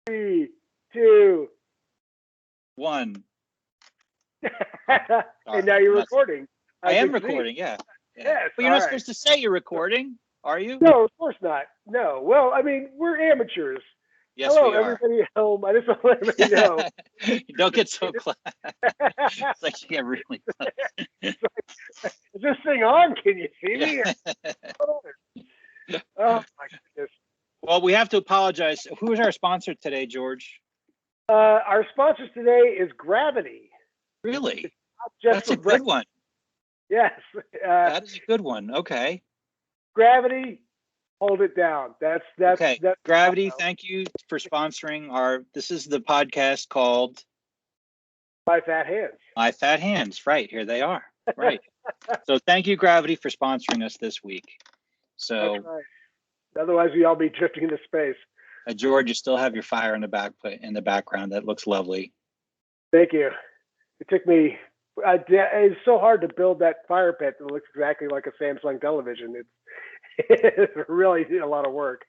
3, 2. One. And now you're recording. I am recording, yeah. Yes, but you're not supposed to say you're recording, are you? No, of course not. No. Well, I mean, we're amateurs. Yes, Hello, we are. everybody at home. I just want to let everybody know. Don't get so close. It's like you get really close. Is this thing on? Can you see me? Oh my goodness. Well, we have to apologize. Who is our sponsor today, George? Our sponsors today is Gravity. Really? That's a good one. Yes. That is a good one. Okay. Gravity, hold it down. That's okay. Gravity, thank you for sponsoring this is the podcast called My Fat Hands. My Fat Hands. Right, here they are. Right. So thank you, Gravity, for sponsoring us this week. So that's right. Otherwise we all be drifting into space. George, you still have your fire in the background. That looks lovely. Thank you. It took me it's so hard to build that fire pit that looks exactly like a Samsung television. It's really a lot of work.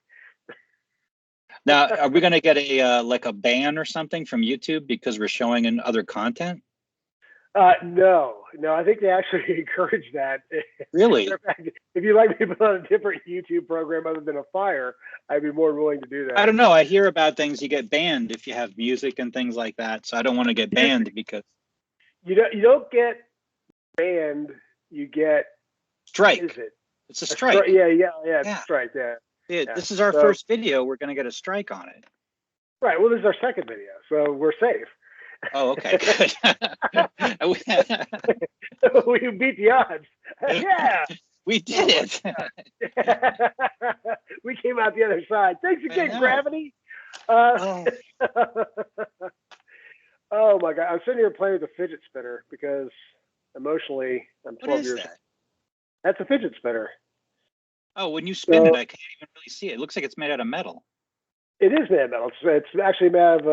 Now, are we going to get a ban or something from YouTube because we're showing in other content? No. I think they actually encourage that. Really? If you like me to put on a different YouTube program other than a fire, I'd be more willing to do that. I don't know. I hear about things you get banned if you have music and things like that. So I don't want to get banned because you don't get banned. You get strike. What is it? It's a strike. Yeah. Strike. Yeah. This is our first video. We're going to get a strike on it. Right. Well, this is our second video, so we're safe. Oh, okay, good. We beat the odds. Yeah. We did it. We came out the other side. Thanks again, Gravity. Oh my God. I'm sitting here playing with a fidget spinner because emotionally I'm 12 years old. That's a fidget spinner. Oh, when you spin it, I can't even really see it. It looks like it's made out of metal. It is made of metal. It's actually milled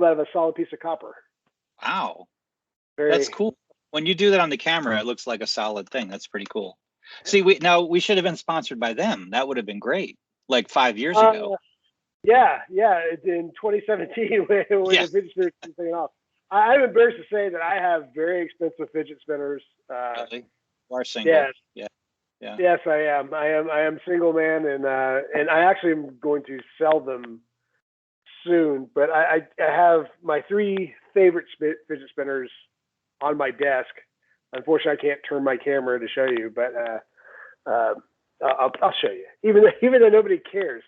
out of a solid piece of copper. Wow. That's cool. When you do that on the camera, it looks like a solid thing. That's pretty cool. See, we should have been sponsored by them. That would have been great. Like 5 years ago. Yeah. In 2017 when the fidget spinner was taken off. I'm embarrassed to say that I have very expensive fidget spinners. Really? You are single. Yes. Yeah. Yes, I am. I am single man, and I actually am going to sell them soon. But I have my 3 favorite fidget spinners on my desk. Unfortunately, I can't turn my camera to show you, but I'll show you. Even though nobody cares.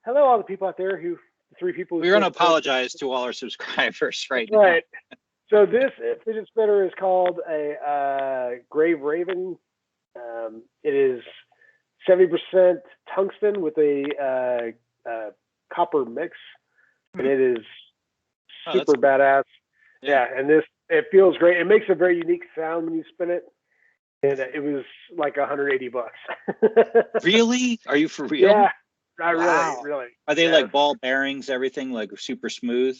Hello, all the people out there the 3 people. We're going to apologize to all our subscribers right now. Right. So this fidget spinner is called a Grave Raven. It is 70% tungsten with a copper mix, and it is super badass. Yeah, and it feels great. It makes a very unique sound when you spin it, and it was like $180. Really? Are you for real? Yeah, really. Are they like ball bearings, everything like super smooth?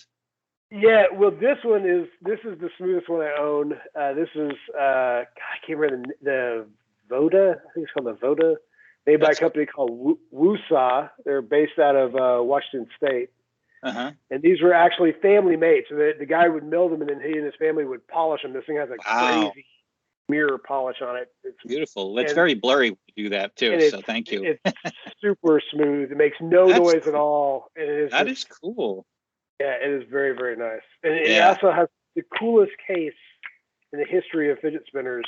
Yeah, well, this is the smoothest one I own. This is I can't remember the Voda. I think it's called the Voda, made by a company called Woosaw. They're based out of Washington State. And these were actually family made. So the guy would mill them, and then he and his family would polish them. This thing has a crazy mirror polish on it. It's beautiful. It's very blurry when you do that too. So thank you. It's super smooth. It makes no noise at all. And that is cool. Yeah, it is very, very nice. And it also has the coolest case in the history of fidget spinners.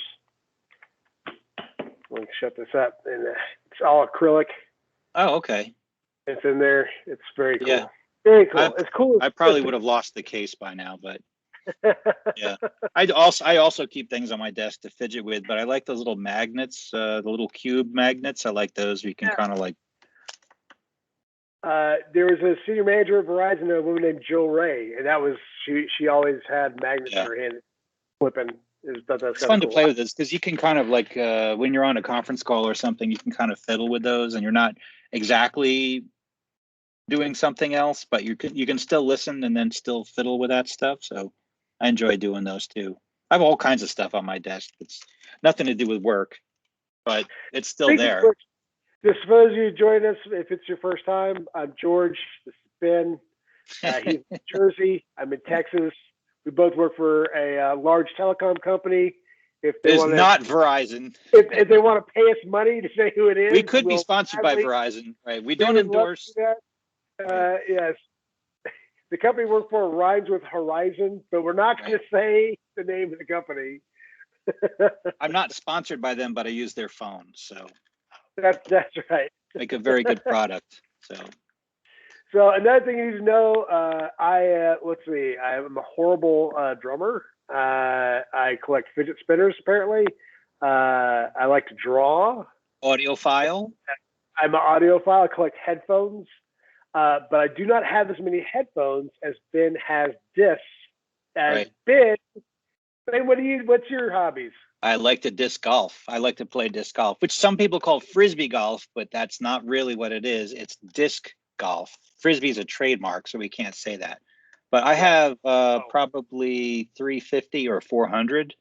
Let me shut this up. And it's all acrylic. Oh, okay. It's in there. It's very cool. Yeah. Very cool. It's cool. I probably would have lost the case by now, but yeah. I also keep things on my desk to fidget with, but I like those little magnets, the little cube magnets. I like those. You can kind of like. There was a senior manager at Verizon, a woman named Jill Ray, and that was she always had magnets in her hand flipping. It's fun to play with this because you can kind of like when you're on a conference call or something, you can kind of fiddle with those, and you're not exactly doing something else, but you can still listen and then still fiddle with that stuff. So I enjoy doing those too. I have all kinds of stuff on my desk. It's nothing to do with work, but it's still there. Just suppose you join us if it's your first time. I'm George. This is Ben. He's in Jersey. I'm in Texas. We both work for a large telecom company. If they It's want to, not Verizon. if they want to pay us money to say who it is, We could be we'll sponsored by gladly- Verizon, right? We we don't would love to endorse. do that. Yes. The company we work for rhymes with Horizon, but we're not going to say the name of the company. I'm not sponsored by them, but I use their phone, so That's right. make a very good product. So So another thing you need to know, let's see, I'm a horrible drummer. I collect fidget spinners apparently. I like to draw. audiophile. I'm an audiophile. I collect headphones, but I do not have as many headphones as Ben has discs. As Right. Ben, what's your hobbies? I like to disc golf. I like to play disc golf, which some people call frisbee golf, but that's not really what it is. It's disc golf. Frisbee is a trademark, so we can't say that. But I have probably 350 or 400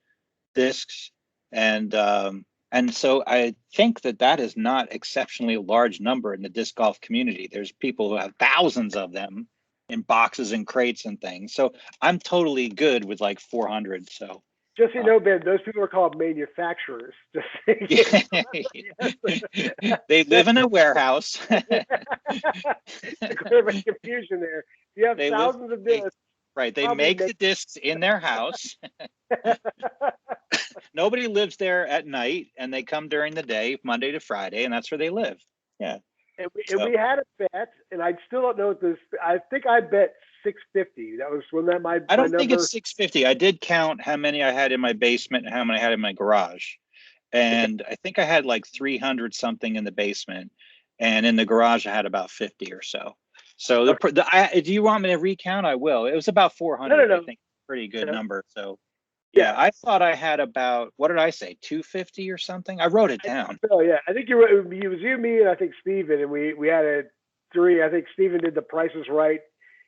discs, and so I think that is not exceptionally large number in the disc golf community. There's people who have thousands of them in boxes and crates and things. So I'm totally good with like 400. So Just so you know, Ben, those people are called manufacturers. Just so you know. they live in a warehouse. To clear my confusion there. You have They live- thousands of discs. Right. They Probably make make- the discs in their house. Nobody lives there at night, and they come during the day, Monday to Friday, and that's where they live. Yeah. And we had a bet, and I still don't know what this. I think I bet 650. That was when that my. I don't my think number, it's 650. I did count how many I had in my basement and how many I had in my garage. And I think I had like 300 something in the basement. And in the garage, I had about 50 or so. So do you want me to recount? I will. It was about 400. No. I think pretty good No. number. So yeah, I thought I had about, what did I say? 250 or something? I wrote it down. Oh yeah, I think it was you, me, and I think Steven, and we had a three. I think Steven did the prices right.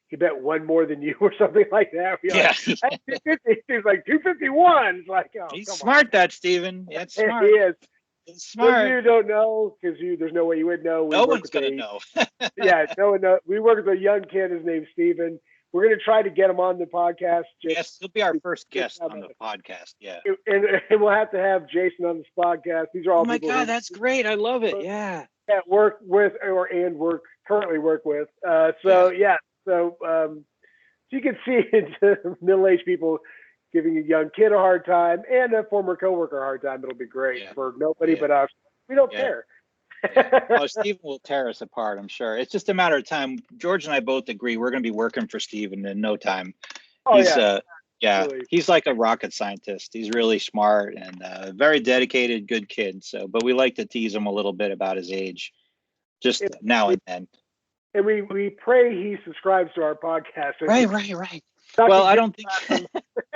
He bet one more than you or something like that. Yeah. Like, 250. He's like 251. It's like, oh, He's come smart, on. that Steven. That's smart. He is. He's But smart. you don't know because there's no way you would know. No one's going to know. Yeah, no one knows. We work with a young kid. His name's Steven. We're going to try to get him on the podcast. Yes, he'll be our first guest on the podcast. Yeah. And we'll have to have Jason on this podcast. These are all Oh my people God, who that's great. I love it. Yeah. work with currently work with. So you can see middle-aged people giving a young kid a hard time and a former coworker a hard time. It'll be great for nobody but us. We don't care. Oh, Steven will tear us apart, I'm sure. It's just a matter of time. George and I both agree we're going to be working for Steven in no time. He's like a rocket scientist. He's really smart and very dedicated, good kid. So, but we like to tease him a little bit about his age, just now and then. And we pray he subscribes to our podcast. Right. Well, I don't think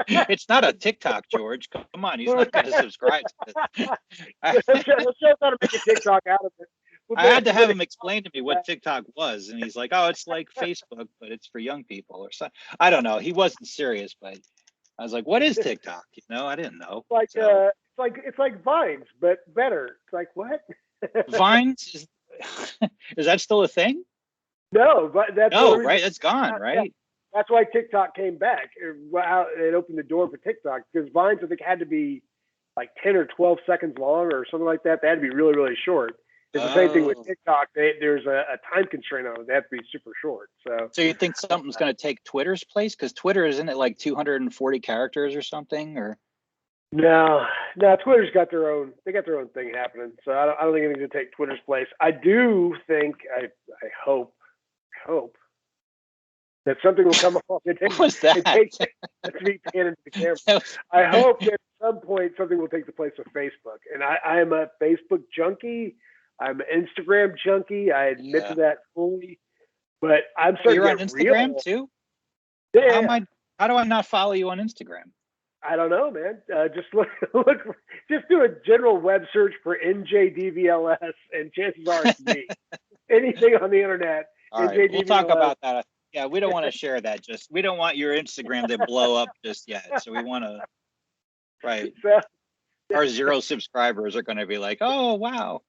it's not a TikTok, George. Come on, he's not going to subscribe to this. Let's show how to make a TikTok out of it. I had to have him explain to me what TikTok was, and he's like, "Oh, it's like Facebook, but it's for young people or something." I don't know. He wasn't serious, but I was like, "What is TikTok?" I didn't know. It's like Vines, but better. It's like what? Vines is that still a thing? No, but that's right. That's gone, right? That's why TikTok came back. It opened the door for TikTok because Vines, I think, had to be like 10 or 12 seconds long or something like that. They had to be really, really short. It's the same thing with TikTok. There's a time constraint on it. They have to be super short. So you think something's going to take Twitter's place? Because Twitter, isn't it like 240 characters or something? Or no, Twitter's got their own. They got their own thing happening. So I don't think anything's going to take Twitter's place. I do think. I hope that something will come along. What was that? That's me panning to the camera. I hope that at some point something will take the place of Facebook. And I am a Facebook junkie. I'm an Instagram junkie. I admit to that fully. But I'm starting You're to on get Instagram too? Yeah. How do I not follow you on Instagram? I don't know, man. Just look, just do a general web search for NJDVLS, and chances are it's me. Anything on the internet. All right, we'll talk about that. Yeah, we don't want to share that. We don't want your Instagram to blow up just yet. So we want to, right? Our 0 subscribers are going to be like, oh wow,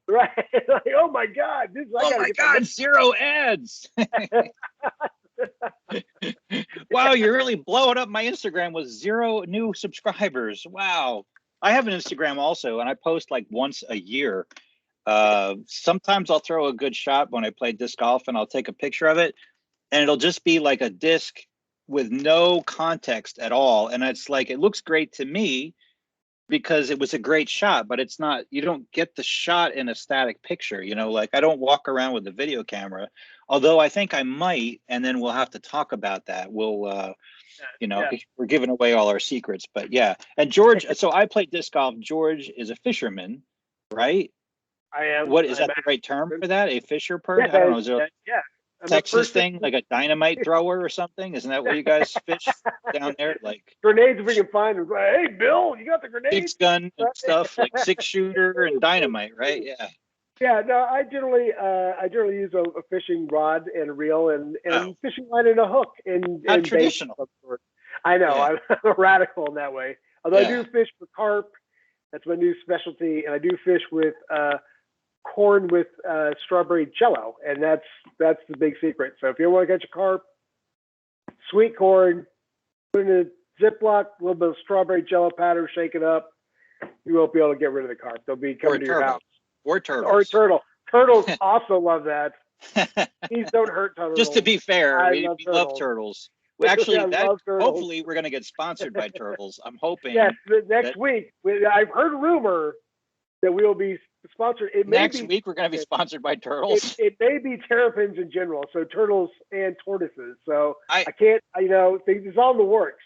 Right? Like, oh my God, oh my God, 0 ads. Wow, you're really blowing up my Instagram with 0 new subscribers. Wow. I have an Instagram also, and I post like once a year. Sometimes I'll throw a good shot when I play disc golf, and I'll take a picture of it, and it'll just be like a disc with no context at all. And it's like, it looks great to me because it was a great shot, but it's not, you don't get the shot in a static picture, like I don't walk around with a video camera, although I think I might, and then we'll have to talk about that. Yeah. We're giving away all our secrets, but yeah. And George, so I play disc golf. George is a fisherman, right? I am. What is that the right term for that? A fisher Yeah, pert? I don't know. Is there a yeah. I'm a Texas person. thing, like a dynamite thrower or something? Isn't that where you guys fish down there? Like Grenades, if we can find them. Hey, Bill, you got the grenades? 6-gun and stuff, like 6-shooter and dynamite, right? Yeah. Yeah, no, I generally use a fishing rod and a reel and fishing line and a hook and How bait traditional. of some sort. I know, Yeah. I'm a radical in that way. Although I Yeah. do fish for carp, that's my new specialty, and I do fish with corn with strawberry jello, and that's the big secret. So if you want to catch a carp, sweet corn, put it in a Ziploc, a little bit of strawberry jello powder, shake it up. You won't be able to get rid of the carp. They'll be coming to your house. Or turtles. Or turtle. Turtles also love that. Please don't hurt turtles. Just to be fair, we love turtles. turtles. Well, actually, I love turtles. hopefully we're going to get sponsored by turtles. I'm hoping. Yes, next week. I've heard a rumor that we will be sponsored. Next week we're going to be sponsored by turtles. It may be terrapins in general, so turtles and tortoises. So I can't, it's all in the works.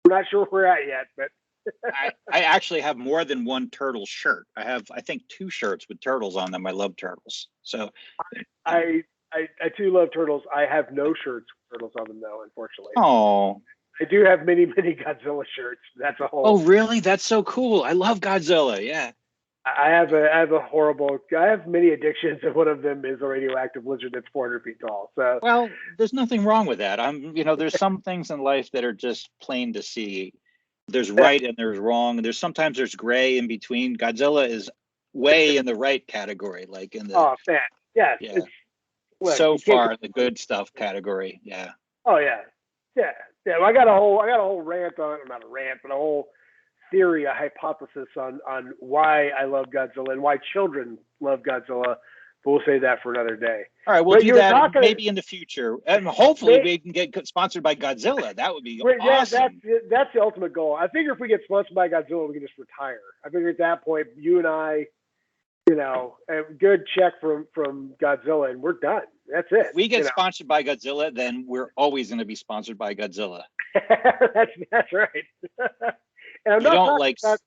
We're not sure where we're at yet, but I actually have more than one turtle shirt. I have, I think, 2 shirts with turtles on them. I love turtles. So I too love turtles. I have no shirts with turtles on them though, unfortunately. Oh. I do have many Godzilla shirts. That's a whole. Oh, really? That's so cool. I love Godzilla. Yeah. I have many addictions, and one of them is a radioactive lizard that's 400 feet tall. So well, there's nothing wrong with that. There's some things in life that are just plain to see. There's right and there's wrong. Sometimes there's gray in between. Godzilla is way in the right category, like in the man, yes, yeah. Look, so far in the good stuff category. Yeah. Oh yeah. Well, I got a whole rant on, not a rant, but a whole theory, a hypothesis on why I love Godzilla and why children love Godzilla. But we'll save that for another day. All right, we'll do that maybe in the future, and hopefully we can get sponsored by Godzilla. That would be awesome. Yeah, that's the ultimate goal. I figure if we get sponsored by Godzilla, we can just retire. I figure at that point, you and I, a good check from Godzilla, and we're done. That's it. If we get sponsored by Godzilla, then we're always going to be sponsored by Godzilla. that's right. And I'm not talking about,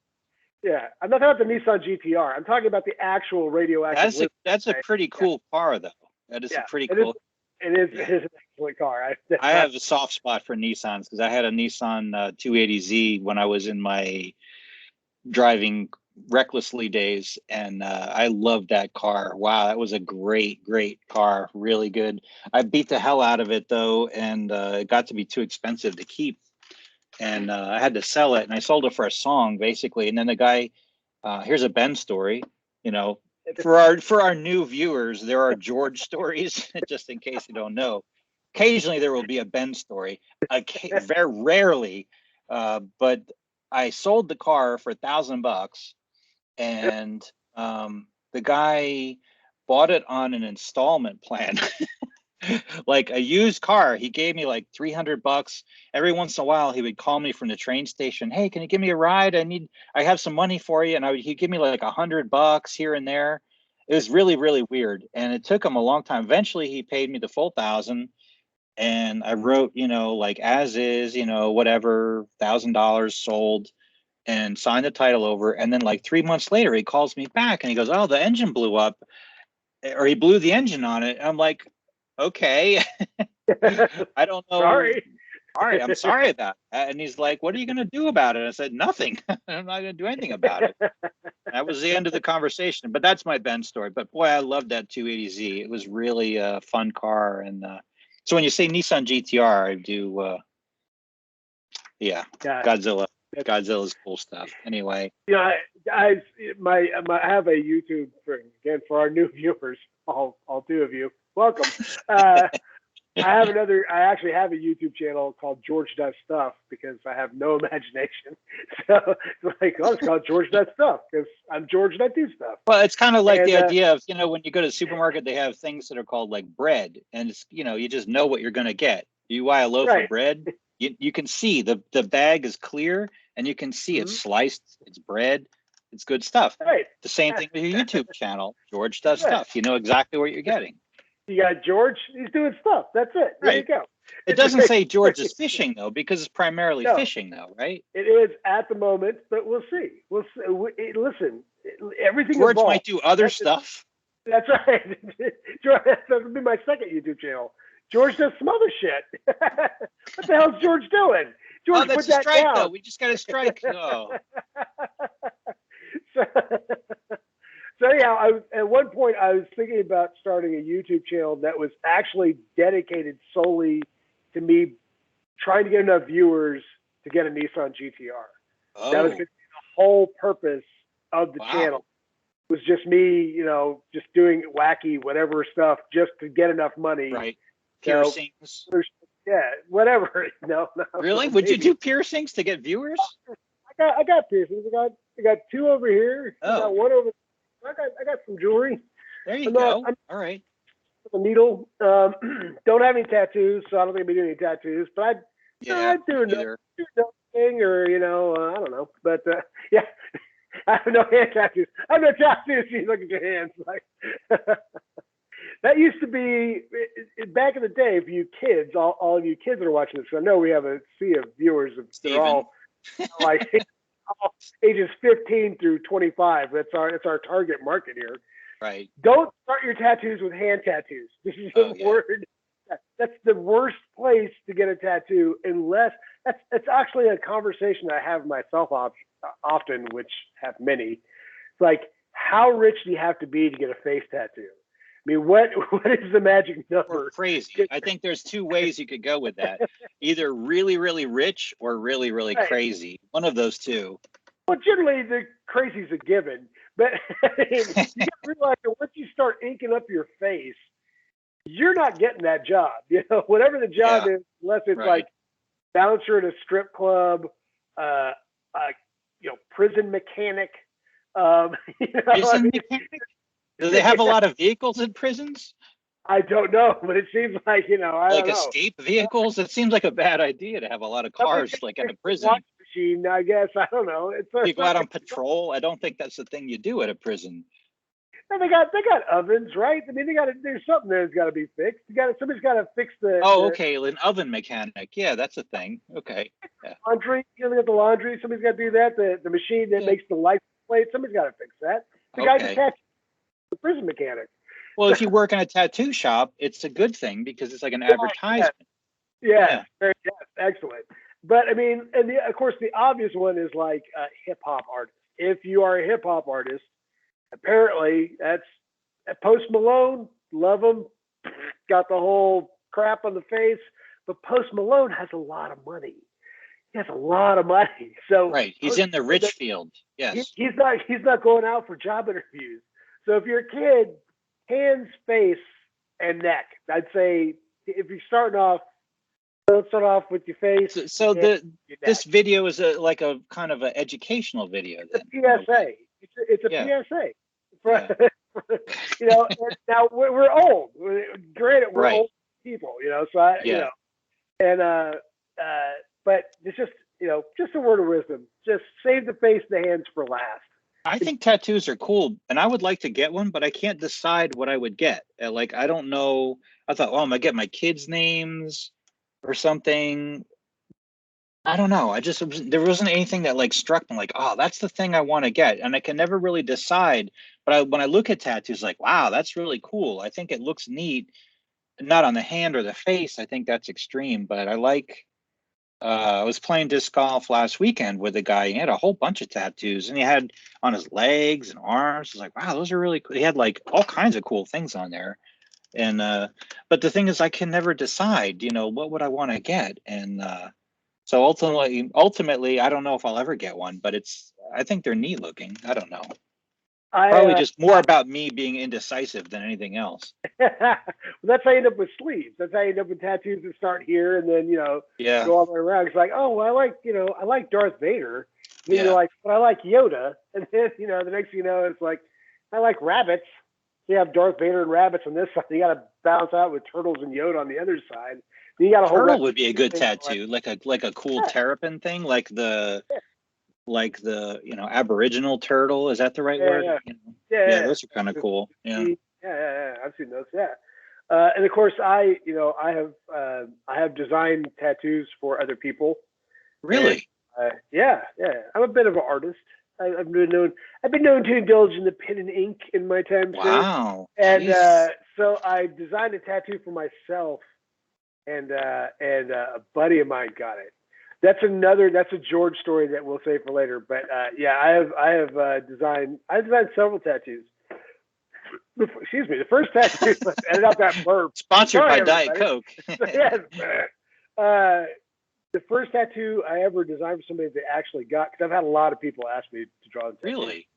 I'm not talking about the Nissan GTR. I'm talking about the actual radioactive. That's a pretty cool car, though. That is a pretty cool. It is an excellent car. I have a soft spot for Nissans because I had a Nissan 280Z when I was in my driving recklessly days, and I loved that car. Wow, that was a great car. Really good. I beat the hell out of it though, and it got to be too expensive to keep. And I had to sell it, and I sold it for a song basically. And then the guy, here's a Ben story, for our new viewers, there are George stories, just in case you don't know. Occasionally there will be a Ben story, very rarely, but I sold the car for $1,000, and the guy bought it on an installment plan. Like a used car. He gave me like $300. Every once in a while he would call me from the train station. Hey, can you give me a ride? I have some money for you. And he'd give me like $100 here and there. It was really, really weird. And it took him a long time. Eventually he paid me the full 1,000. And I wrote, like as is, whatever, $1,000 sold, and signed the title over. And then like 3 months later, he calls me back and he goes, oh, the engine blew up, or he blew the engine on it. And I'm like, okay. I don't know. Sorry. All right, I'm sorry about that. And he's like, what are you going to do about it? I said, nothing. I'm not going to do anything about it. That was the end of the conversation. But that's my Ben story. But boy, I loved that 280Z. It was really a fun car. And so when you say Nissan GTR, I do, Godzilla. Godzilla's cool stuff. Anyway. I have a YouTube for our new viewers, all 2 of you. Welcome. I actually have a YouTube channel called George Does Stuff because I have no imagination. So it's like, oh, it's called George Does Stuff because I'm George and I do stuff. Well, it's kind of like And the idea of, when you go to the supermarket, they have things that are called like bread, and it's, you just know what you're going to get. You buy a loaf right. of bread, you can see the bag is clear, and you can see it's sliced, it's bread, it's good stuff. Right. The same thing with your YouTube channel, George Does Right. Stuff. You know exactly what you're getting. You got George, he's doing stuff. That's it. There Right. you go. It doesn't say George is fishing though, because it's primarily fishing though, right? It is at the moment, but we'll see. We'll see. Listen, everything George evolves. might do other stuff. That's right. George, that'll be my second YouTube channel. George does some other shit. What the hell's George doing? George, that's put that a strike down. though. We just got a strike. Oh. So yeah, at one point I was thinking about starting a YouTube channel that was actually dedicated solely to me trying to get enough viewers to get a Nissan GTR. Oh. That was the whole purpose of the channel. It was just me, just doing wacky whatever stuff just to get enough money. Right. Piercings. Yeah, whatever. No. Really? Would you do piercings to get viewers? I got piercings. I got two over here. I got one over. I got some jewelry. There you go. All right. A needle. Don't have any tattoos, so I don't think I'll be doing any tattoos. But I'd do another thing, or I don't know. But yeah, I have no hand tattoos. I have no tattoos. You look at your hands like. That used to be back in the day for you kids. All of you kids that are watching this. I know we have a sea of viewers. They're all like ages 15 through 25. That's our target market here. Right. Don't start your tattoos with hand tattoos. This is the word. That's the worst place to get a tattoo, unless that's actually a conversation I have myself often, which have many. It's like, how rich do you have to be to get a face tattoo? I mean, what is the magic number? Or crazy. I think there's two ways you could go with that. Either really, really rich or really, really crazy. One of those two. Well, generally, the crazy's a given. But you got to realize that once you start inking up your face, you're not getting that job. Whatever the job is, unless it's like bouncer at a strip club, prison mechanic. Prison mechanic? Do they have a lot of vehicles in prisons? I don't know, but it seems like, I don't know. Escape vehicles? It seems like a bad idea to have a lot of cars like at a prison. Machine, I guess. I don't know. You go out on patrol? I don't think that's the thing you do at a prison. And they got ovens, right? I mean, there's something there's got to be fixed. Somebody's got to fix the. Oh, okay, an oven mechanic. Yeah, that's a thing. Okay. Yeah. Laundry. Got the laundry. Somebody's got to do that. The machine that makes the license plate. Somebody's got to fix that. The guy just catches the prison mechanic. Well, if you work in a tattoo shop, it's a good thing because it's like an advertisement. Yeah. Excellent. But I mean, and of course, the obvious one is like a hip hop artist. If you are a hip hop artist, apparently that's Post Malone. Love him. Got the whole crap on the face. But Post Malone has a lot of money. He has a lot of money. So he's in the rich field. Yes. He's not going out for job interviews. So if you're a kid, hands, face, and neck. I'd say if you're starting off, don't start off with your face. So this video is like a kind of an educational video. It's a PSA. It's a PSA. Now we're old. Granted, we're old people. So but it's just just a word of wisdom. Just save the face, the hands for last. I think tattoos are cool, and I would like to get one, but I can't decide what I would get. Like, I don't know. I thought, I'm gonna get my kids' names or something. I don't know. There wasn't anything that like struck me like, oh, that's the thing I want to get, and I can never really decide. But when I look at tattoos, like, wow, that's really cool. I think it looks neat. Not on the hand or the face. I think that's extreme, but I like. I was playing disc golf last weekend with a guy. He had a whole bunch of tattoos, and he had on his legs and arms. I was like, wow, those are really cool. He had like all kinds of cool things on there. And but the thing is, I can never decide, what would I want to get? And so ultimately, I don't know if I'll ever get one, but I think they're neat looking. I don't know. Probably just more about me being indecisive than anything else. Well, that's how you end up with sleeves. That's how you end up with tattoos that start here and then, Yeah. go all the way around. It's like, oh, well, I like Darth Vader. Then Yeah. you're like, but I like Yoda. And then, the next thing you know, it's like, I like rabbits. So you have Darth Vader and rabbits on this side. You got to balance out with turtles and Yoda on the other side. Then you got a whole Turtle would be a good tattoo, like a cool Yeah. terrapin thing, like the Aboriginal turtle. Is that the right word? Yeah. Those are kind of cool. Yeah. Yeah. I've seen those. Yeah. And of course, I have designed tattoos for other people. Really? And, yeah. I'm a bit of an artist. I've been known to indulge in the pen and ink in my time. Wow. And so I designed a tattoo for myself, and a buddy of mine got it. That's a George story that we'll save for later. But I have designed several tattoos. Excuse me. The first tattoo ended up that burp. Sponsored by everybody. Diet Coke. Yes. The first tattoo I ever designed for somebody that actually got, because I've had a lot of people ask me to draw the tattoo. Really?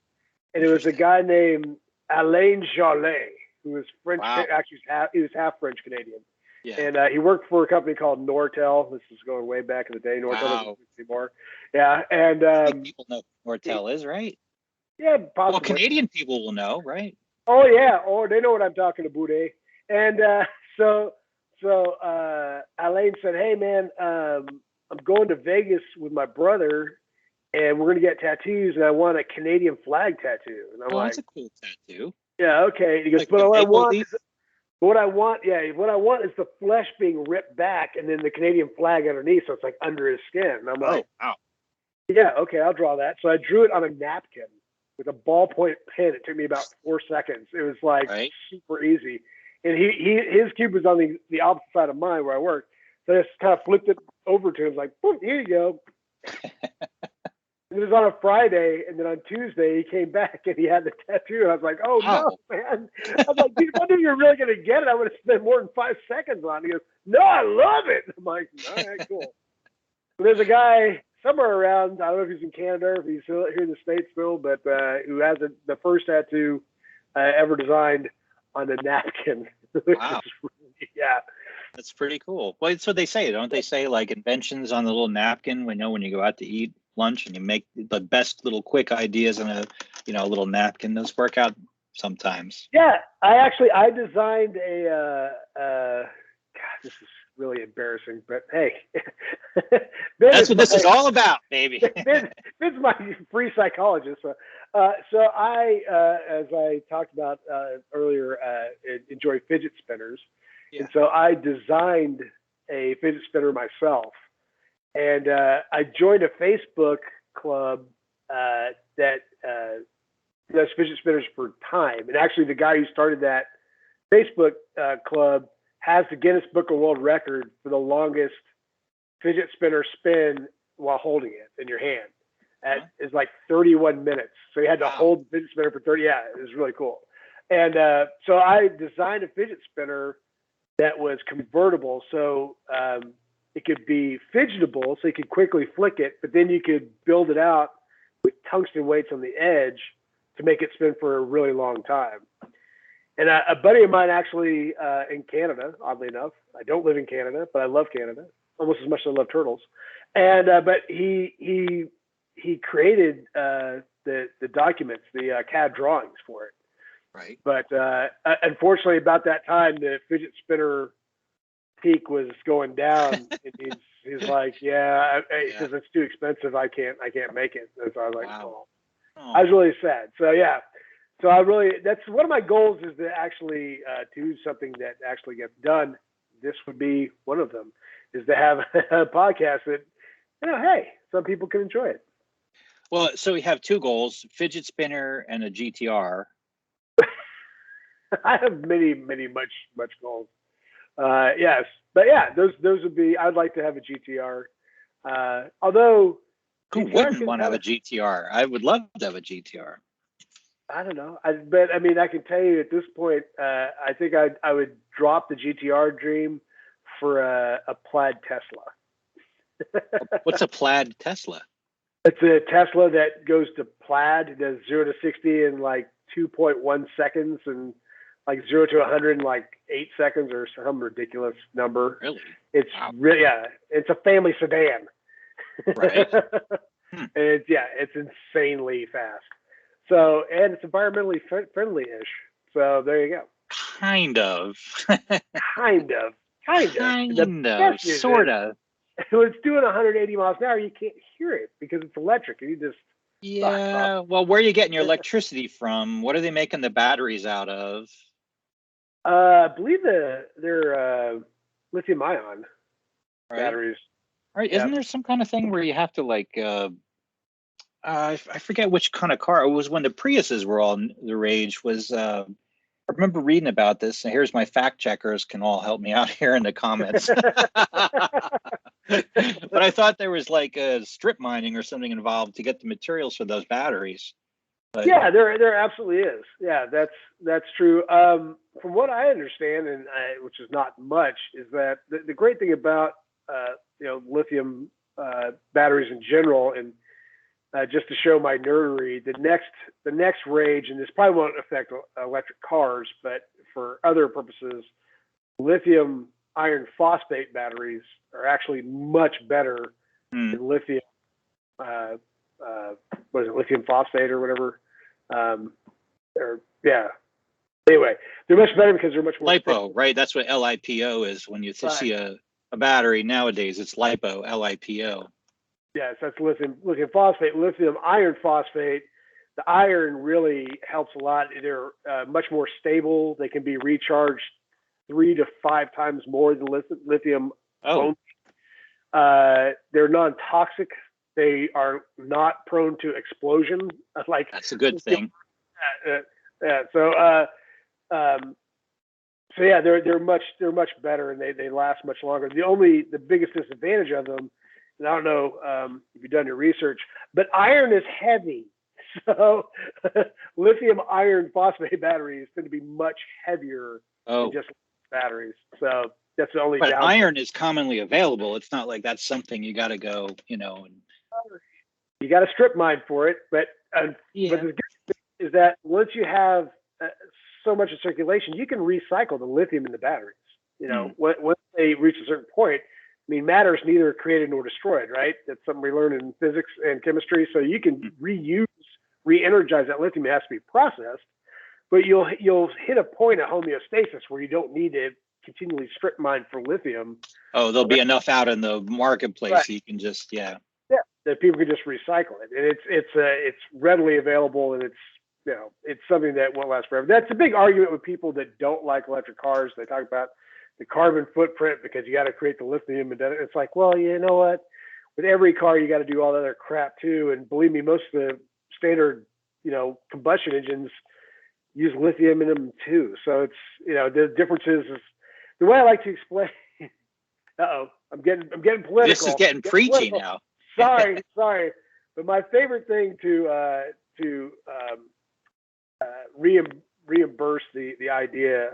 And it was a guy named Alain Jallet, who was French. Wow. Actually, he was half French Canadian. Yeah. And he worked for a company called Nortel. This is going way back in the day. Nortel doesn't exist anymore. Yeah, and I think people know what Nortel is, right? Yeah, possibly. Well, Canadian people will know, right? Oh yeah, they know what I'm talking about, eh? And so Alain said, "Hey man, I'm going to Vegas with my brother, and we're gonna get tattoos, and I want a Canadian flag tattoo." And I'm like, "That's a cool tattoo." Yeah, okay. And he goes, like "But what I want is the flesh being ripped back, and then the Canadian flag underneath, so it's like under his skin." And I'm like, "Oh, wow. Yeah, okay, I'll draw that." So I drew it on a napkin with a ballpoint pen. It took me about 4 seconds. It was like super easy. And his cube was on the opposite side of mine where I worked. So I just kind of flipped it over to him, like, "Boom, here you go." It was on a Friday, and then on Tuesday he came back and he had the tattoo. And I was like, "Oh no, man!" I was like, "Dude, if I knew you were really gonna get it, I would have spent more than 5 seconds on it." He goes, "No, I love it." I'm like, "All right, cool." So there's a guy somewhere around, I don't know if he's in Canada or if he's here in the States still, but who has the first tattoo ever designed on a napkin. Wow. Yeah. That's pretty cool. Well, that's what they say, don't they? Say like inventions on the little napkin. We know when you go out to eat lunch and you make the best little quick ideas on a little napkin. Those work out sometimes. Yeah, I designed a. God, this is really embarrassing, but hey, that's what this is all about, baby. Ben's my free psychologist. So I, as I talked about earlier, enjoy fidget spinners. Yeah. And so I designed a fidget spinner myself. And I joined a Facebook club that does fidget spinners for time. And actually, the guy who started that Facebook club has the Guinness Book of World Record for the longest fidget spinner spin while holding it in your hand. It's like 31 minutes. So you had to hold the fidget spinner for 30. Yeah, it was really cool. And so I designed a fidget spinner that was convertible. So it could be fidgetable, so you could quickly flick it, but then you could build it out with tungsten weights on the edge to make it spin for a really long time. And a buddy of mine actually in Canada, oddly enough, I don't live in Canada, but I love Canada almost as much as I love turtles. And but he created the documents, the CAD drawings for it. Right. But unfortunately, about that time, the fidget spinner peak was going down. And he's like, yeah, because it's too expensive. I can't make it. And so I was like, wow. I was really sad. So yeah. So that's one of my goals, is to actually do something that actually gets done. This would be one of them, is to have a podcast that, hey, some people can enjoy it. Well, so we have two goals: fidget spinner and a GTR. I have many much goals. Yes, but yeah, those would be. I'd like to have a GTR. Although, who wouldn't want to have a GTR? I would love to have a GTR. I don't know. But I mean, I can tell you at this point, I think I would drop the GTR dream for a plaid Tesla. What's a plaid Tesla? It's a Tesla that goes to plaid, does 0 to 60 in like 2.1 seconds and like 0 to 100 in like 8 seconds or some ridiculous number. Really? It's Wow. really, yeah, it's a family sedan. Right. And it's insanely fast. So, and it's environmentally friendly-ish. So there you go. Kind of. Kind of. The best news Sort is, of. when it's doing 180 miles an hour, you can't hear it because it's electric, and you just Yeah. Well, where are you getting your electricity from? What are they making the batteries out of? I believe they're lithium ion Right. batteries. Right. Yeah. Isn't there some kind of thing where you have to like I forget which kind of car it was when the Priuses were all the rage was I remember reading about this, and here's my fact checkers can all help me out here in the comments. But I thought there was like a strip mining or something involved to get the materials for those batteries. But Yeah, there absolutely is. Yeah, that's true. From what I understand, which is not much, is that the great thing about lithium batteries in general, and just to show my nerdery, the next rage, and this probably won't affect electric cars, but for other purposes, lithium iron phosphate batteries are actually much better than lithium. What is it, lithium phosphate or whatever? Anyway, they're much better because they're much more LiPo, right? That's what LiPo is. When you see a battery nowadays, it's LiPo, LiPo. Yes, that's lithium phosphate. Lithium iron phosphate, the iron really helps a lot. They're much more stable. They can be recharged 3 to 5 times more than lithium. Oh. They're non-toxic. They are not prone to explosion. Like, that's a good thing. So yeah, they're much better, and they last much longer. The biggest disadvantage of them, and I don't know if you've done your research, but iron is heavy. So lithium iron phosphate batteries tend to be much heavier than just batteries. So that's the only. But iron is commonly available. It's not like that's something you got to go, and you got to strip mine for it. But but the good thing is that once you have so much in circulation, you can recycle the lithium in the batteries. Once they reach a certain point, I mean, matter is neither created nor destroyed, right? That's something we learn in physics and chemistry. So you can re-energize that lithium. It has to be processed, but you'll hit a point of homeostasis where you don't need to continually strip mine for lithium. Oh, there'll be enough out in the marketplace, right. So you can just that people can just recycle it, and it's readily available, and it's something that won't last forever. That's a big argument with people that don't like electric cars. They talk about the carbon footprint because you got to create the lithium, and it's like, well, you know what? With every car, you got to do all that other crap too. And believe me, most of the standard, combustion engines use lithium in them too. So it's, the difference is the way I like to explain. I'm getting political. This is getting preachy now. Sorry. But my favorite thing to reinforce the idea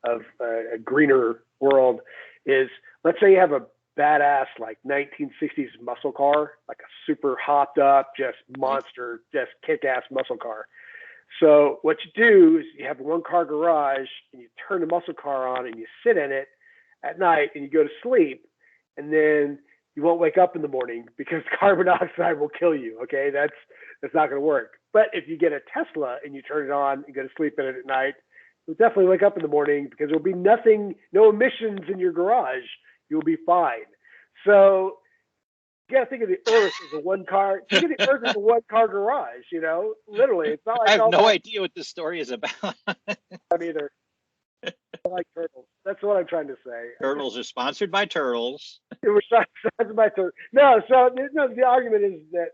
of a greener world is, let's say you have a badass like 1960s muscle car, like a super hopped up, just monster, just kick-ass muscle car. So what you do is you have a one-car garage, and you turn the muscle car on, and you sit in it at night, and you go to sleep, and then you won't wake up in the morning because carbon dioxide will kill you. Okay, that's not going to work. But if you get a Tesla and you turn it on and go to sleep in it at night, you'll definitely wake up in the morning because there'll be no emissions in your garage. You'll be fine. So you got to think of the Earth as a one-car. Think of the Earth as a one-car garage. Literally, it's not like I have no idea what this story is about. I'm either. I like turtles. That's what I'm trying to say. Turtles are sponsored by Turtles. It was sponsored by Turtles. No, the argument is that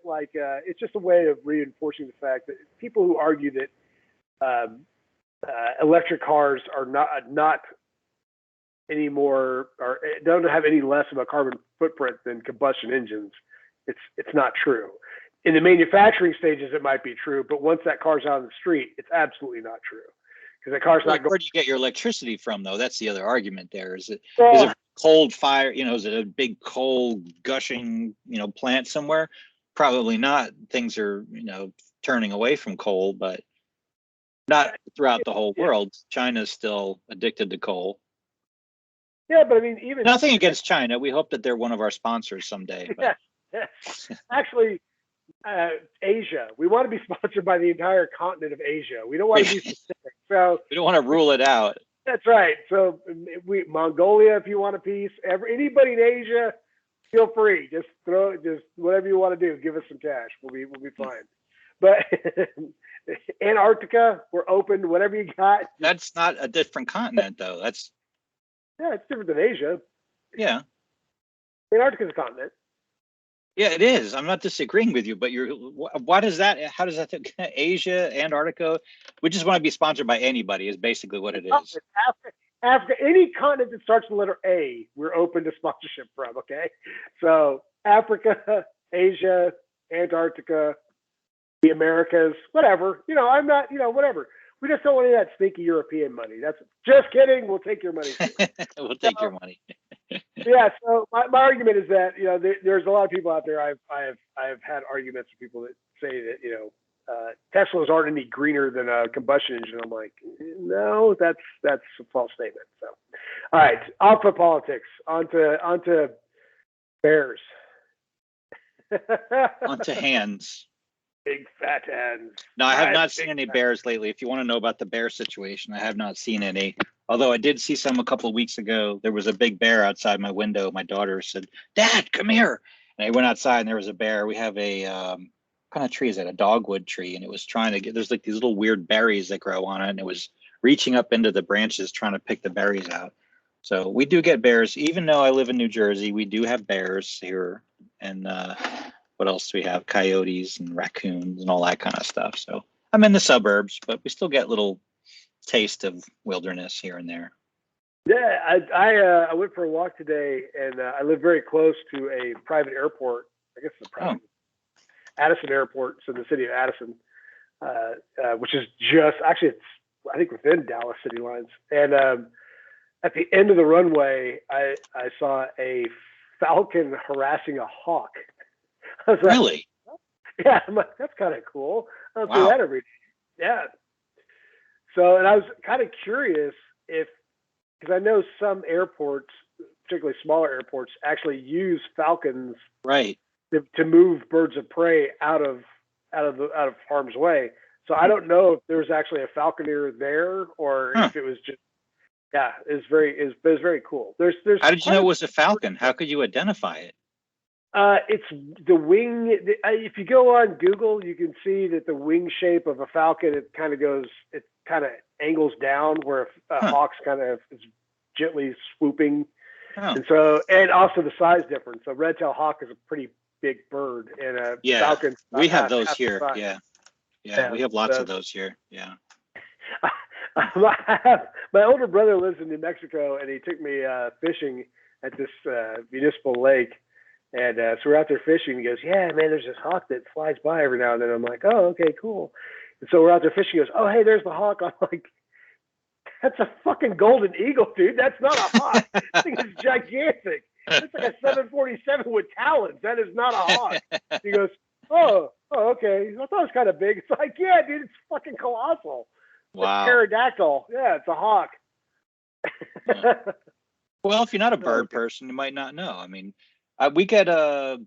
it's just a way of reinforcing the fact that people who argue that electric cars are not any more, or don't have any less of a carbon footprint than combustion engines. It's not true. In the manufacturing stages, it might be true, but once that car's out on the street, it's absolutely not true. Because the car's not going. Where do you get your electricity from, though? That's the other argument there. Is it cold fire? Is it a big coal gushing, plant somewhere? Probably not. Things are, turning away from coal, but not throughout the whole Yeah. world. China's still addicted to coal. Yeah, but I mean, even Nothing against China. We hope that they're one of our sponsors someday. But actually, Asia. We want to be sponsored by the entire continent of Asia. We don't want to be specific. So we don't want to rule it out. that's right. So Mongolia, if you want a piece, anybody in Asia, feel free. Just whatever you want to do. Give us some cash. We'll be fine. But Antarctica, we're open. Whatever you got. That's not a different continent, though. It's different than Asia. Yeah. Antarctica's a continent. Yeah, it is. I'm not disagreeing with you, but what is that? How does that Asia, Antarctica? We just want to be sponsored by anybody is basically what it is. Africa, any continent that starts with the letter A, we're open to sponsorship from, okay? So Africa, Asia, Antarctica, the Americas, whatever. I'm not, whatever. We just don't want any of that stinky European money. That's just kidding. We'll take your money. We'll take your money. Yeah. So my argument is that there's a lot of people out there. I've had arguments with people that say that Teslas aren't any greener than a combustion engine. I'm like, no, that's a false statement. So, all right, off of politics, onto bears. Onto hands. Big fat hands. No, I have not seen any bears lately. If you want to know about the bear situation, I have not seen any. Although I did see some a couple of weeks ago. There was a big bear outside my window. My daughter said, "Dad, come here." And I went outside and there was a bear. We have a kind of tree is that? A dogwood tree. And it was trying to there's like these little weird berries that grow on it. And it was reaching up into the branches trying to pick the berries out. So we do get bears. Even though I live in New Jersey, we do have bears here. And what else do we have? Coyotes and raccoons and all that kind of stuff. So I'm in the suburbs, but we still get little taste of wilderness here and there. Yeah, I went for a walk today, and I live very close to a private airport. I guess it's a private Addison Airport. It's in the city of Addison, which is it's I think within Dallas city lines. And at the end of the runway, I saw a falcon harassing a hawk. I was really? Like, yeah, I'm like, that's kind of cool. I don't see that every day. Yeah. So, and I was kind of curious because I know some airports, particularly smaller airports, actually use falcons right to move birds of prey out of harm's way. So I don't know if there was actually a falconer there or if it was just it was very cool. There's How did you know it was a falcon? How could you identify it? It's the wing. If you go on Google, you can see that the wing shape of a falcon, it kind of angles down where a hawk's kind of is gently swooping. Oh. And also the size difference. A red-tailed hawk is a pretty big bird, and a falcon. We have those here. Yeah, we have lots of those here. Yeah. My older brother lives in New Mexico, and he took me fishing at this municipal lake. And so we're out there fishing. He goes, "Yeah, man, there's this hawk that flies by every now and then." I'm like, "Oh, okay, cool." And so we're out there fishing. He goes, "Oh, hey, there's the hawk." I'm like, "That's a fucking golden eagle, dude. That's not a hawk. That thing is gigantic. It's like a 747 with talons. That is not a hawk." He goes, "Oh, okay. I thought it was kind of big." It's like, "Yeah, dude, it's fucking colossal. Wow. It's a pterodactyl. Yeah, it's a hawk." Well, if you're not a bird person, you might not know. I mean, we get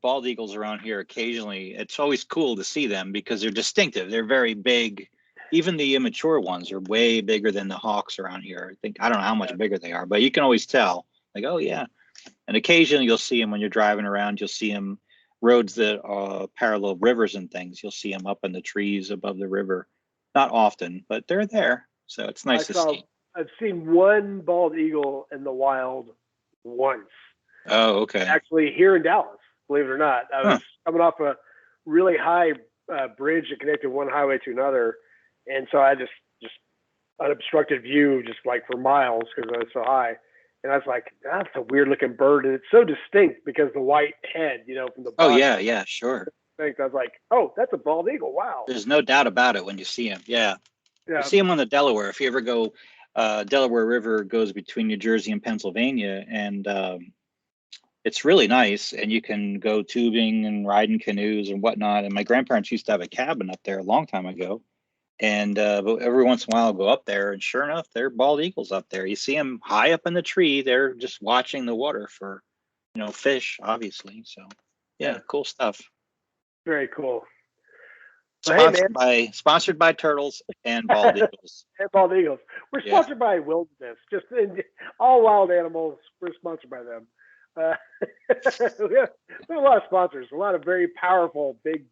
bald eagles around here occasionally. It's always cool to see them because they're distinctive. They're very big. Even the immature ones are way bigger than the hawks around here. I don't know how much bigger they are, but you can always tell. Like, oh yeah. And occasionally you'll see them when you're driving around. You'll see them roads that parallel rivers and things. You'll see them up in the trees above the river. Not often, but they're there. So it's nice to see. I've seen one bald eagle in the wild once. Oh, okay. Actually, here in Dallas, believe it or not, I was coming off a really high bridge that connected one highway to another, and so I just unobstructed view, just like for miles because I was so high. And I was like, "That's a weird looking bird," and it's so distinct because the white head, from the bottom. Oh yeah, sure. I was like, "Oh, that's a bald eagle! Wow." There's no doubt about it when you see him. Yeah. You see him on the Delaware. If you ever go, Delaware River goes between New Jersey and Pennsylvania, and it's really nice, and you can go tubing and riding canoes and whatnot. And my grandparents used to have a cabin up there a long time ago. And but every once in a while, I'll go up there, and sure enough, there are bald eagles up there. You see them high up in the tree. They're just watching the water for, fish, obviously. So, yeah, cool stuff. Very cool. Well, hey, man. Sponsored by turtles and bald eagles. And bald eagles. We're sponsored by Wilderness. Just all wild animals. We're sponsored by them. We have a lot of sponsors. A lot of very powerful, big.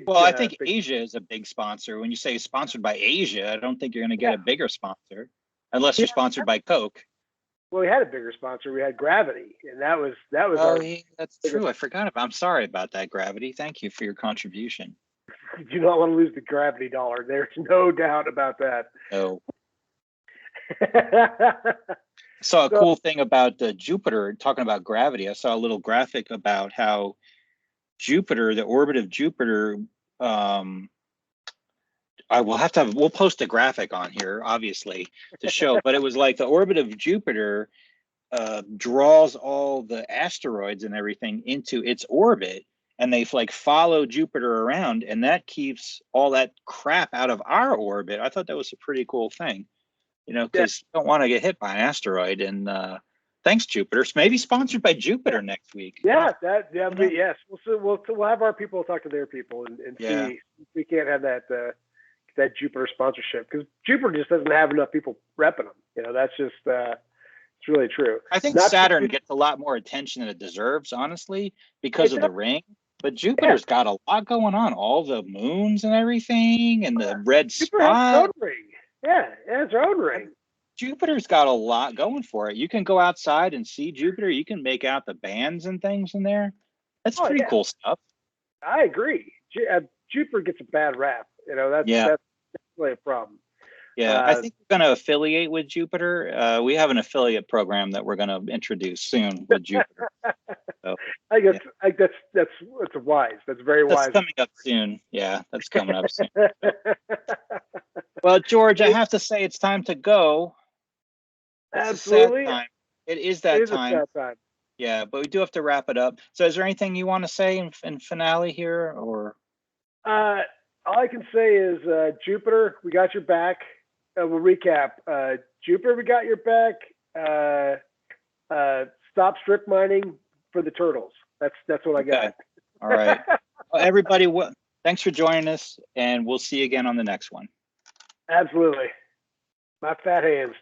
Well, I think Asia is a big sponsor. When you say sponsored by Asia, I don't think you're going to get a bigger sponsor, unless you're sponsored by Coke. Well, we had a bigger sponsor. We had Gravity, and that was. That's true. I forgot about. I'm sorry about that, Gravity. Thank you for your contribution. You do not want to lose the Gravity dollar. There's no doubt about that. No. I saw a cool thing about Jupiter. Talking about gravity, I saw a little graphic about how Jupiter, the orbit of Jupiter. We'll post a graphic on here, obviously, to show. But it was like the orbit of Jupiter draws all the asteroids and everything into its orbit, and they like follow Jupiter around, and that keeps all that crap out of our orbit. I thought that was a pretty cool thing, because you don't want to get hit by an asteroid. And thanks, Jupiter. So maybe sponsored by Jupiter next week. Yes. We'll have our people talk to their people and see if we can't have that Jupiter sponsorship, because Jupiter just doesn't have enough people repping them. That's just it's really true. I think Saturn gets a lot more attention than it deserves, honestly, because of the ring. But Jupiter's got a lot going on. All the moons and everything, and the red Jupiter has its spot. own ring. Yeah, it has its own ring. Jupiter's got a lot going for it. You can go outside and see Jupiter. You can make out the bands and things in there. That's pretty cool stuff. I agree. Jupiter gets a bad rap. That's really a problem. Yeah, I think we're going to affiliate with Jupiter. We have an affiliate program that we're going to introduce soon with Jupiter. So, I guess that's wise. That's very wise. That's coming up soon. Yeah, that's coming up soon. Well, George, I have to say it's time to go. Absolutely. It is that time. Yeah, but we do have to wrap it up. So is there anything you want to say in finale here, or? All I can say is Jupiter, we got your back. We'll recap. Jupiter, we got your back. Stop strip mining for the turtles. That's what I got. All right. Well, everybody, thanks for joining us, and we'll see you again on the next one. Absolutely. My fat hands.